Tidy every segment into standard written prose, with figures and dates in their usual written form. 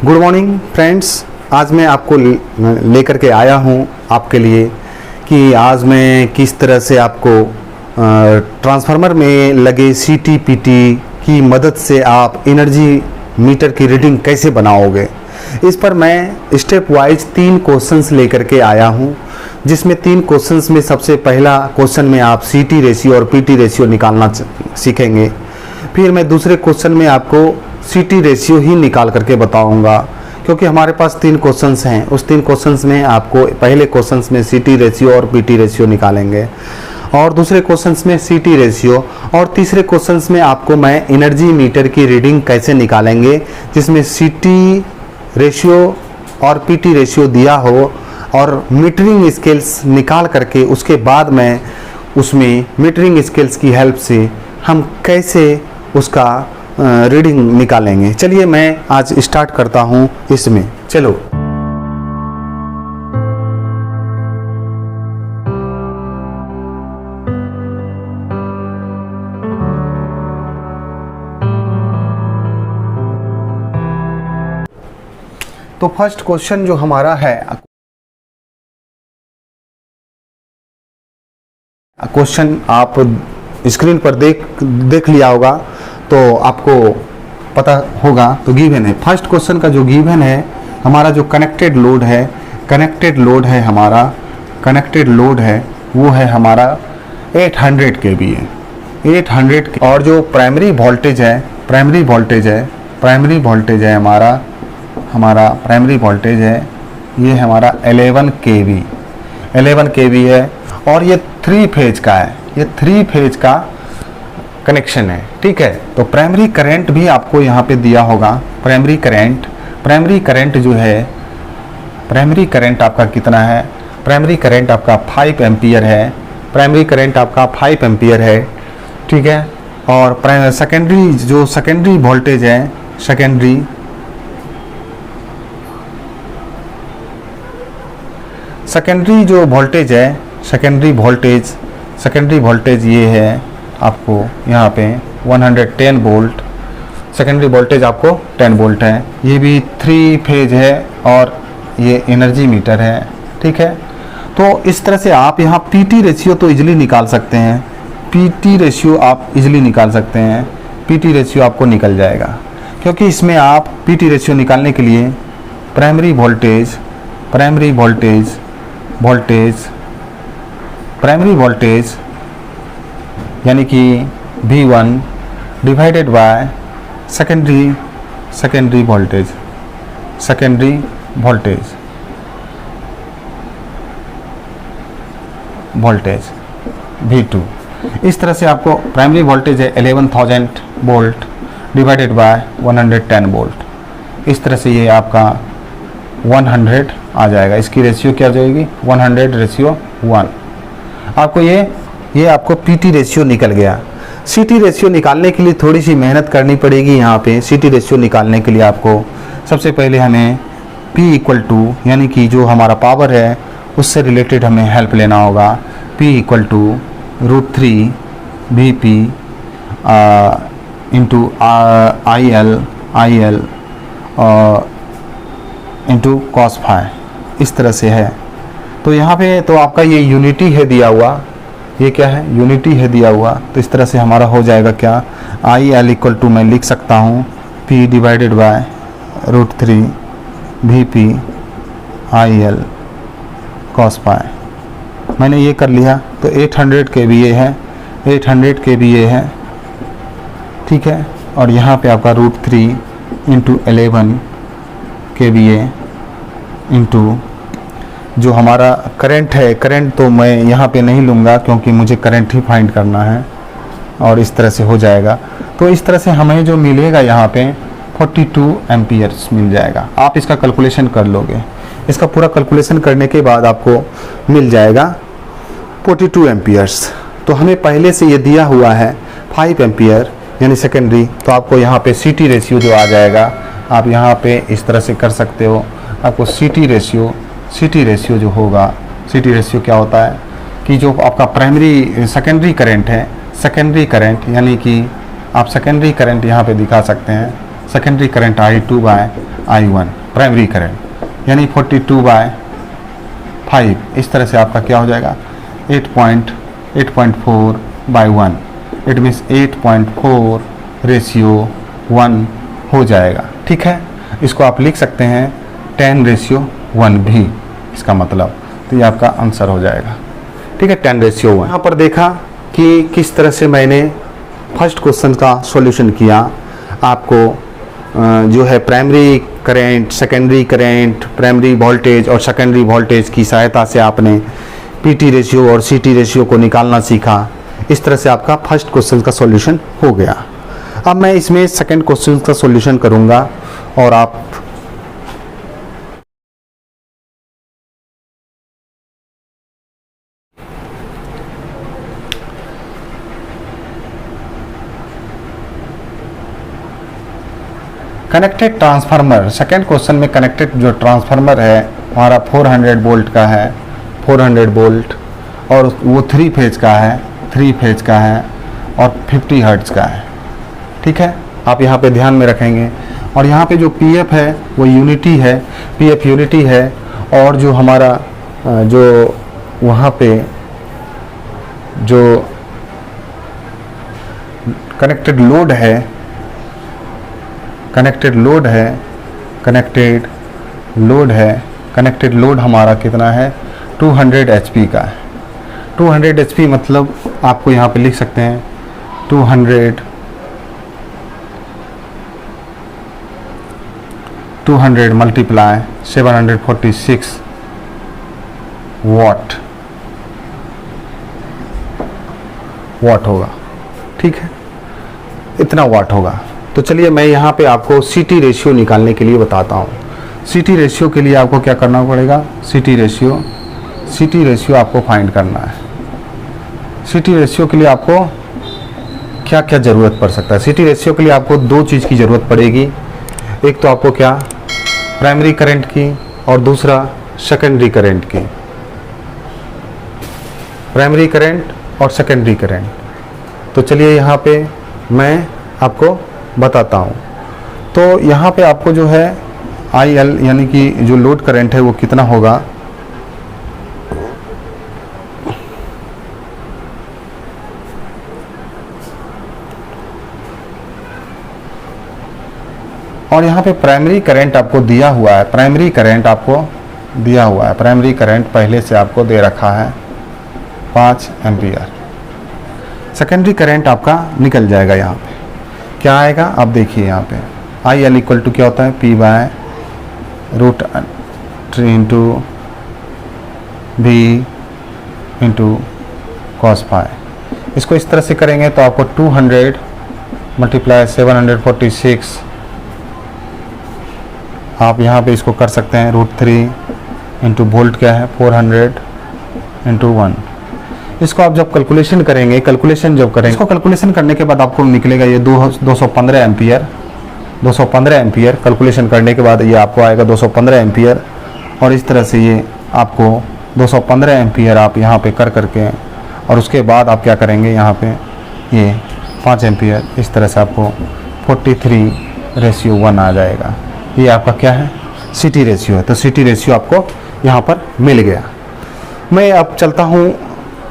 Good morning friends, आज मैं आपको लेकर के आया हूँ आपके लिए कि आज मैं किस तरह से आपको ट्रांसफार्मर में लगे CT/PT की मदद से आप एनर्जी मीटर की रीडिंग कैसे बनाओगे। इस पर मैं स्टेप वाइज 3 क्वेश्चंस लेकर के आया हूँ, जिसमें 3 क्वेश्चंस में सबसे पहला क्वेश्चन में आप CT रेशियो और PT रेशियो निकालना सीखेंगे। फिर मैं दूसरे क्वेश्चन में आपको CT रेशियो ही निकाल करके बताऊंगा, क्योंकि हमारे पास 3 क्वेश्चंस हैं। उस 3 क्वेश्चंस में आपको पहले क्वेश्चंस में CT रेशियो और PT रेशियो निकालेंगे, और दूसरे क्वेश्चंस में CT रेशियो, और तीसरे क्वेश्चंस में आपको मैं एनर्जी मीटर की रीडिंग कैसे निकालेंगे, जिसमें CT रेशियो और PT रेशियो दिया हो और मीटरिंग स्केल्स निकाल करके उसके बाद में उसमें मीटरिंग स्केल्स की हेल्प से हम कैसे उसका रीडिंग निकालेंगे। चलिए मैं आज स्टार्ट करता हूँ इसमें। चलो, तो फर्स्ट क्वेश्चन जो हमारा है, क्वेश्चन आप स्क्रीन पर देख लिया होगा तो आपको पता होगा। तो गिवन है, फर्स्ट क्वेश्चन का जो गिवन है हमारा, जो कनेक्टेड लोड है हमारा, कनेक्टेड लोड है वो है हमारा 800 kVA, 800। और जो प्राइमरी वोल्टेज है प्राइमरी वोल्टेज है हमारा प्राइमरी वोल्टेज है, ये हमारा 11 kV है, और ये 3 फेज का है, ये 3 फेज का कनेक्शन है। ठीक है, तो प्राइमरी करंट भी आपको यहाँ पे दिया होगा। प्राइमरी करंट जो है, प्राइमरी करंट आपका कितना है? प्राइमरी करंट आपका 5 एम्पियर है, प्राइमरी करंट आपका 5 एम्पियर है। ठीक है, और सेकेंडरी जो सेकेंडरी वोल्टेज है, सेकेंडरी जो वोल्टेज है, सेकेंडरी वोल्टेज ये है आपको यहाँ पे 110 वोल्ट। सेकेंडरी वोल्टेज आपको 10 वोल्ट है। ये भी 3 फेज है और ये एनर्जी मीटर है। ठीक है, तो इस तरह से आप यहाँ PT रेशियो तो इजीली निकाल सकते हैं, PT रेशियो आप इजीली निकाल सकते हैं। PT रेशियो आपको निकल जाएगा, क्योंकि इसमें आप PT रेशियो निकालने के लिए प्राइमरी वोल्टेज यानी कि V1 divided by secondary voltage V2। इस तरह से आपको प्राइमरी वोल्टेज है 11,000 वोल्ट डिवाइडेड बाय 110 वोल्ट। इस तरह से ये आपका 100 आ जाएगा। इसकी रेशियो क्या हो जाएगी? 100:1। आपको ये आपको PT रेशियो निकल गया। CT रेशियो निकालने के लिए थोड़ी सी मेहनत करनी पड़ेगी। यहाँ पे CT रेशियो निकालने के लिए आपको सबसे पहले हमें P = यानी कि जो हमारा पावर है उससे रिलेटेड हमें हेल्प लेना होगा। P = √3 VP into IL into cos phi, इस तरह से है। तो यहाँ पे तो आपका ये यूनिटी है दिया हुआ, ये क्या है? यूनिटी है दिया हुआ। तो इस तरह से हमारा हो जाएगा क्या? IL = मैं लिख सकता हूँ P divided by √3 VP IL cos phi। मैंने ये कर लिया। तो 800 kVA है, 800 kVA है। ठीक है, और यहाँ पे आपका √3 × 11 kVA इंटू जो हमारा करंट है, करंट तो मैं यहाँ पे नहीं लूँगा क्योंकि मुझे करंट ही फाइंड करना है, और इस तरह से हो जाएगा। तो इस तरह से हमें जो मिलेगा यहाँ पे 42 एम्पियर्स मिल जाएगा। आप इसका कैलकुलेशन कर लोगे, इसका पूरा कैलकुलेशन करने के बाद आपको मिल जाएगा 42 एम्पियर्स। तो हमें पहले से ये दिया हुआ है 5 एम्पियर यानी सेकेंडरी, तो आपको यहाँ पे CT रेशियो जो आ जाएगा, आप यहाँ पे इस तरह से कर सकते हो। आपको CT रेशियो जो होगा, CT रेशियो क्या होता है कि जो आपका प्राइमरी सेकेंडरी करंट है, सेकेंडरी करंट यानी कि आप सेकेंडरी करंट यहाँ पे दिखा सकते हैं, secondary current I2/I1 primary current यानी 42/5, इस तरह से आपका क्या हो जाएगा 8.4/1, इट मीन्स 8.4:1 हो जाएगा। ठीक है, इसको आप लिख सकते हैं 10:1 भी, इसका मतलब, तो ये आपका आंसर हो जाएगा। ठीक है, 10:1। यहाँ पर देखा कि किस तरह से मैंने फर्स्ट क्वेश्चन का सॉल्यूशन किया। आपको जो है primary current, secondary current, primary voltage और सेकेंडरी वोल्टेज की सहायता से आपने PT रेशियो और CT रेशियो को निकालना सीखा। इस तरह से आपका फर्स्ट क्वेश्चन का सॉल्यूशन हो गया। अब मैं इसमें सेकंड क्वेश्चन का सॉल्यूशन करूंगा और आप कनेक्टेड ट्रांसफार्मर, सेकंड क्वेश्चन में कनेक्टेड जो ट्रांसफार्मर है हमारा 400 वोल्ट का है, 400 वोल्ट, और वो 3 फेज का है, 3 फेज का है और 50 हर्ट्ज का है। ठीक है, आप यहाँ पे ध्यान में रखेंगे। और यहाँ पे जो PF है वो यूनिटी है, PF यूनिटी है, और जो हमारा जो वहाँ पे जो कनेक्टेड लोड है, कनेक्टेड लोड हमारा कितना है 200 HP का है। 200 HP मतलब आपको यहाँ पे लिख सकते हैं 200 मल्टीप्लाई 746 वाट होगा। ठीक है, इतना वाट होगा। तो चलिए मैं यहाँ पे आपको CT रेशियो निकालने के लिए बताता हूँ। CT रेशियो के लिए आपको क्या करना पड़ेगा, CT रेशियो आपको फाइंड करना है। CT रेशियो के लिए आपको क्या क्या ज़रूरत पड़ सकता है। CT रेशियो के लिए आपको 2 चीज़ की ज़रूरत पड़ेगी। एक तो आपको क्या, प्राइमरी करंट की, और दूसरा सेकेंडरी करंट की। प्राइमरी करंट और सेकेंडरी करंट। तो चलिए यहाँ पे मैं आपको बताता हूँ। तो यहाँ पे आपको जो है IL यानी कि जो लोड करंट है वो कितना होगा, और यहाँ पे प्राइमरी करंट आपको दिया हुआ है, प्राइमरी करंट पहले से आपको दे रखा है 5 एम्पियर। सेकेंडरी करंट आपका निकल जाएगा। यहाँ पे क्या आएगा, आप देखिए यहाँ पे IL इक्वल टू क्या होता है P/√3 into V into cos phi। इसको इस तरह से करेंगे तो आपको 200 मल्टीप्लाई 746, आप यहाँ पे इसको कर सकते हैं √3 इंटू वोल्ट क्या है 400 इंटू 1। इसको आप जब कैलकुलेशन करेंगे, इसको कैलकुलेशन करने के बाद आपको निकलेगा ये 215 एम्पियर। 215 एम्पियर कैलकुलेशन करने के बाद ये आपको आएगा 215 एम्पियर। और इस तरह से ये आपको 215 एम्पियर आप यहाँ पे कर करके, और उसके बाद आप क्या करेंगे, यहाँ पे ये 5 एम्पियर, इस तरह से आपको 43:1 आ जाएगा। ये आपका क्या है, CT रेशियो है। तो CT रेशियो आपको यहाँ पर मिल गया। मैं अब चलता हूँ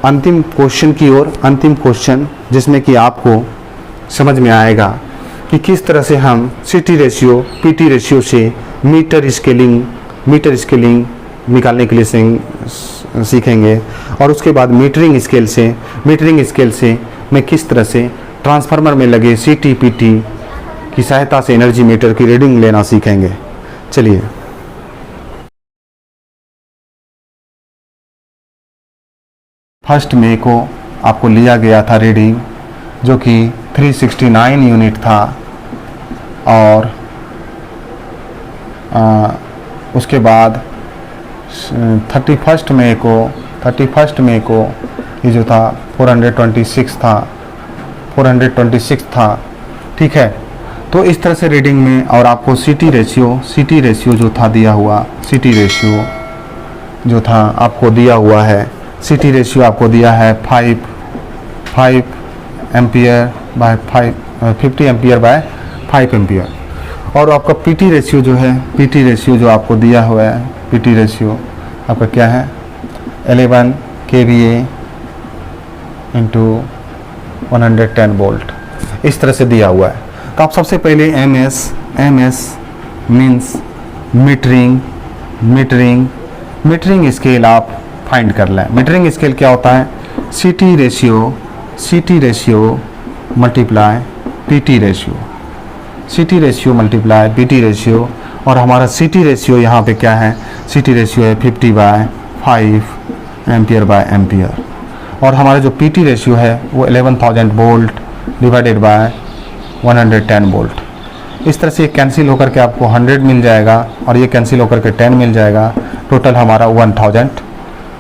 अंतिम क्वेश्चन की ओर, अंतिम क्वेश्चन जिसमें कि आपको समझ में आएगा कि किस तरह से हम CT रेशियो PT रेशियो से मीटर स्केलिंग निकालने के लिए सीखेंगे। और उसके बाद मीटरिंग स्केल से मैं किस तरह से ट्रांसफार्मर में लगे CT PT की सहायता से एनर्जी मीटर की रीडिंग लेना सीखेंगे। चलिए, फर्स्ट मई को आपको लिया गया था रीडिंग जो कि 369 यूनिट था, और उसके बाद 31 मई को ये जो था 426 था, ठीक है। तो इस तरह से रीडिंग में, और आपको सीटी रेशियो जो था दिया हुआ, सीटी रेशियो जो था आपको दिया हुआ है, सीटी रेशियो आपको दिया है 5 ampere by 50 ampere by 5 ampere. और आपका पीटी रेशियो जो है, पीटी रेशियो जो आपको दिया हुआ है, पीटी रेशियो आपका क्या है 11 kVA इंटू 110 वोल्ट, इस तरह से दिया हुआ है। तो आप सबसे पहले एमएस मीन्स मीटरिंग स्केल आप फाइंड कर लें। मीटरिंग स्केल क्या होता है, सीटी रेशियो मल्टीप्लाई पीटी रेशियो, सीटी रेशियो मल्टीप्लाई पीटी रेशियो। और हमारा सीटी रेशियो यहाँ पे क्या है, सीटी रेशियो है 50/5 एम्पियर बाय एम्पियर। और हमारा जो पीटी रेशियो है वो 11,000 वोल्ट डिवाइडेड बाय 110 वोल्ट। इस तरह से कैंसिल होकर के आपको 100 मिल जाएगा और ये कैंसिल होकर के 10 मिल जाएगा। टोटल हमारा 1000,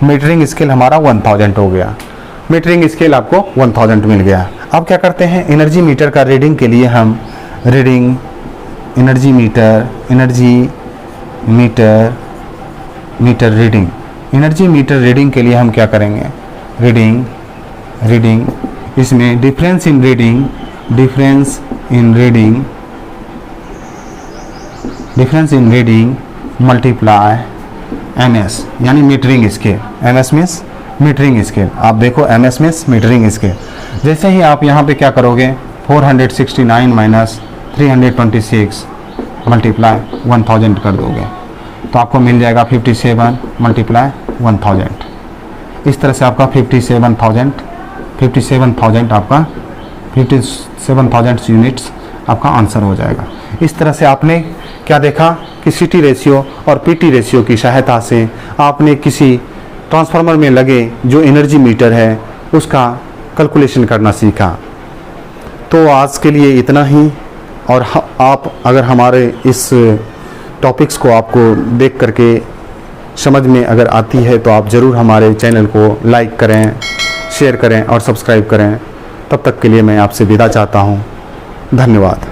मीटरिंग स्केल हमारा 1000 हो गया। मीटरिंग स्केल आपको 1000 मिल गया। अब क्या करते हैं, एनर्जी मीटर का रीडिंग के लिए हम एनर्जी मीटर रीडिंग के लिए हम क्या करेंगे, रीडिंग इसमें difference in reading multiply MS, यानी metering scale. MS means metering scale. आप देखो एमएस मीन्स मीटरिंग स्केल। जैसे ही आप यहाँ पे क्या करोगे, 469 माइनस 326 मल्टीप्लाई 1000 कर दोगे तो आपको मिल जाएगा 57 मल्टीप्लाई 1000। इस तरह से आपका 57,000 आपका 57,000 यूनिट्स आपका आंसर हो जाएगा। इस तरह से आपने क्या देखा कि सीटी रेशियो और पीटी रेशियो की सहायता से आपने किसी ट्रांसफार्मर में लगे जो एनर्जी मीटर है उसका कैलकुलेशन करना सीखा। तो आज के लिए इतना ही। और आप अगर हमारे इस टॉपिक्स को आपको देख करके समझ में अगर आती है तो आप ज़रूर हमारे चैनल को लाइक करें, शेयर करें और सब्सक्राइब करें। तब तक के लिए मैं आपसे विदा चाहता हूँ। धन्यवाद।